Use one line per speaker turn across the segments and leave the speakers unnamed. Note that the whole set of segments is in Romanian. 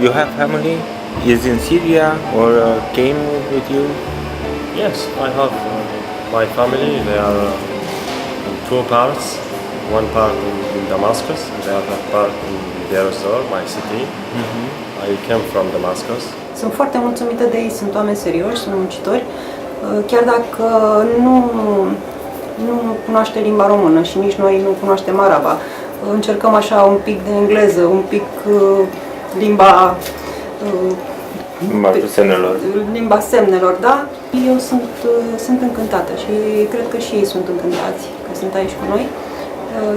you have family? Is in Syria or came with you?
Yes, I have my family. They are in two parts. One part in Damascus, the other part in Deir ez-Zor, my city. I came from Damascus.
Sunt foarte mulțumită de ei, sunt oameni serioși, sunt muncitori, chiar dacă nu cunoaște limba română și nici noi nu cunoaștem araba. Încercăm așa un pic de engleză, un pic limba semnelor, da? Eu sunt încântată și cred că și ei sunt încântați că sunt aici cu noi.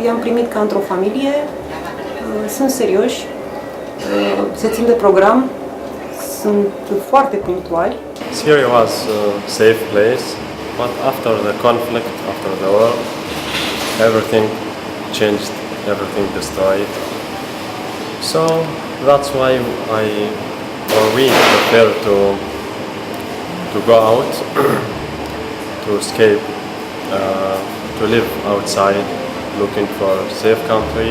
I-am primit ca într-o familie, sunt serioși, se țin de program, sunt foarte punctuali.
Syria was a safe place, but after the conflict, after the war, everything changed, everything destroyed. So that's why we prefer to go out, to escape, to live outside, looking for a safe country.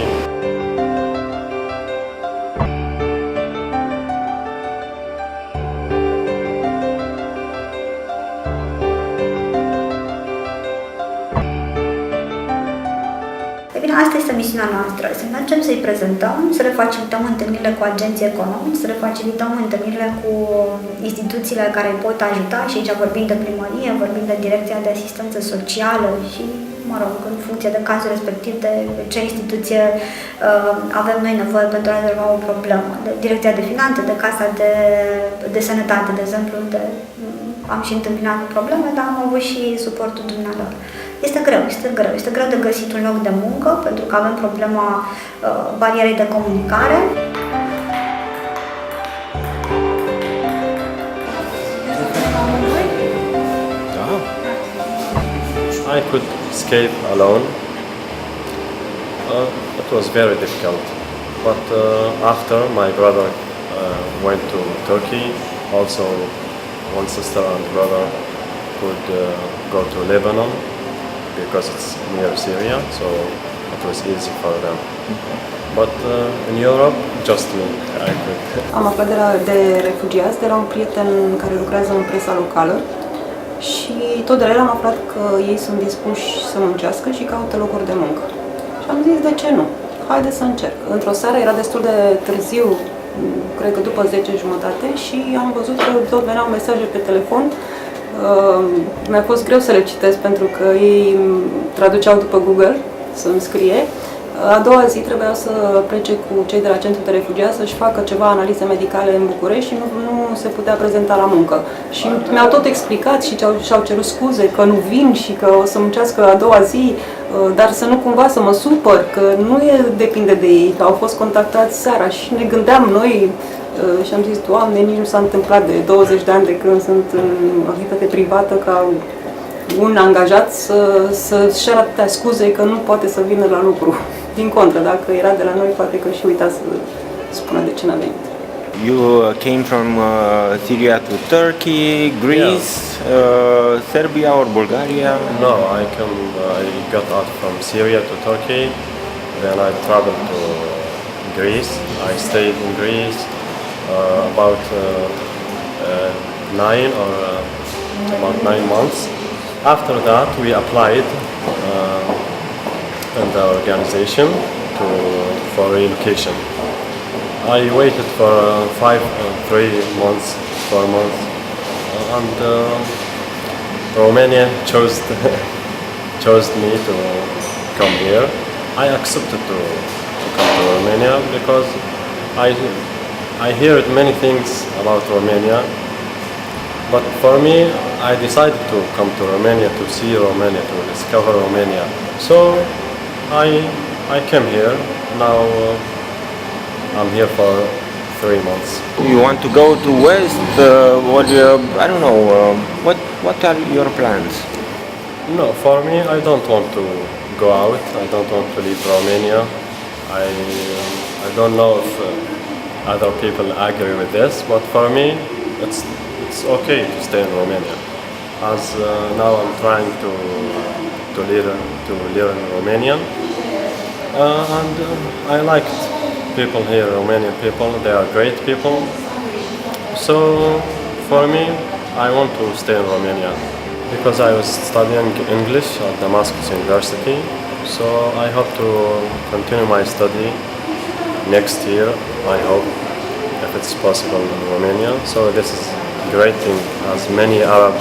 Bine, asta este misiunea noastră, să mergem să-i prezentăm, să le facilităm întâlnirile cu agenții economici, să le facilităm întâlnirile cu instituțiile care îi pot ajuta și aici vorbim de primărie, vorbim de Direcția de Asistență Socială și, mă rog, în funcție de cazul respectiv, de ce instituție avem noi nevoie pentru a rezolva o problemă. De Direcția de Finanțe, de Casa de Sănătate, de exemplu, unde am și întâmpinat probleme, dar am avut și suportul dumnealor. Este greu de găsit un loc de muncă, pentru că avem problema barierei de comunicare.
I could escape alone. It was very difficult, but after my brother went to Turkey, also one sister and brother could go to Lebanon because it's near Syria, so it was easy for them. But in Europe, just me, I could.
Am aflat de refugiați de la un prieten care lucrează în presa locală și tot de la el am aflat că ei sunt dispuși să muncească și caută locuri de muncă. Și am zis, de ce nu? Haide să încerc. Într-o seară era destul de târziu, cred că după 10:30, și am văzut că tot veneau mesaje pe telefon. Mi-a fost greu să le citesc pentru că ei traduceau după Google să-mi scrie. A doua zi trebuiau să plece cu cei de la centrul de refugiați să-și facă ceva analize medicale în București și nu se putea prezenta la muncă. Și mi-au tot explicat și-au cerut scuze că nu vin și că o să muncească a doua zi, dar să nu cumva să mă supăr, că nu depinde de ei, că au fost contactați seara și ne gândeam noi și am zis, Doamne, nici nu s-a întâmplat de 20 de ani de când sunt în activitate privată ca un angajat să-și arate scuze că nu poate să vină la lucru. Din contră, dacă era de la noi, poate că și uita să spună de ce n-a venit.
You came from Syria to Turkey, Greece, Serbia or Bulgaria?
No, I got out from Syria to Turkey, then I traveled to Greece. I stayed in Greece about 9 months. After that, we applied in the organization for relocation. I waited for 4 months, and Romania chose me to come here. I accepted to come to Romania because I heard many things about Romania, but for me, I decided to come to Romania, to see Romania, to discover Romania. So I came here. Now I'm here for 3 months.
You want to go to West or I don't know, what are your plans?
No, for me, I don't want to go out. I don't want to leave Romania. I don't know if other people agree with this, but for me, it's okay to stay in Romania. As now I'm trying to learn Romanian, and I liked people here, Romanian people, they are great people. So for me, I want to stay in Romania because I was studying English at Damascus University. So I hope to continue my study next year, I hope, if it's possible in Romania. So this is a great thing, as many Arab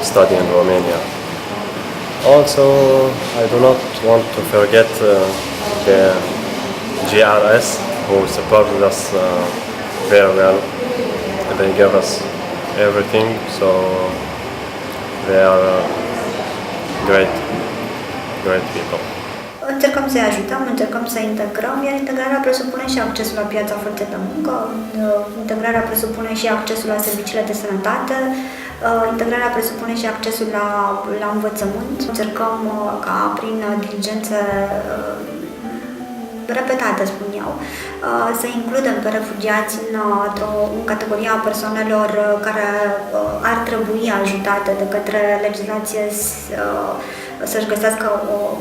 study in Romania. Also, I do not want to forget the GRS, who supported us very well. They gave us everything, so they are great people.
Încercăm să-i ajutăm, încercăm să integrăm, iar integrarea presupune și accesul la piața forței de muncă, integrarea presupune și accesul la serviciile de sănătate, integrarea presupune și accesul la învățământ. Încercăm ca prin diligențe repetate, spun eu, să includem pe refugiați în categoria persoanelor care ar trebui ajutate de către legislație să-și găsească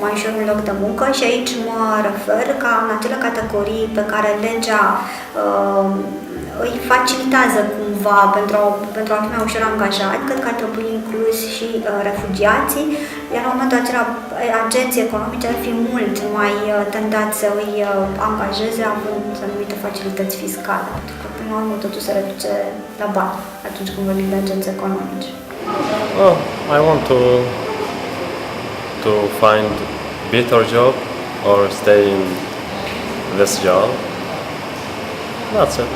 mai ușor un loc de muncă, și aici mă refer ca în acele categorii pe care legea îi facilitează cumva pentru a fi mai ușor angajat. Cred că ar trebui inclus și refugiații, iar în momentul acela agenții economice ar fi mult mai tendați să îi angajeze având anumite facilități fiscale, pentru că până la urmă totul se reduce la bani atunci când vorbim de agenți economici.
Oh, I want to find better job or stay in this job. That's it.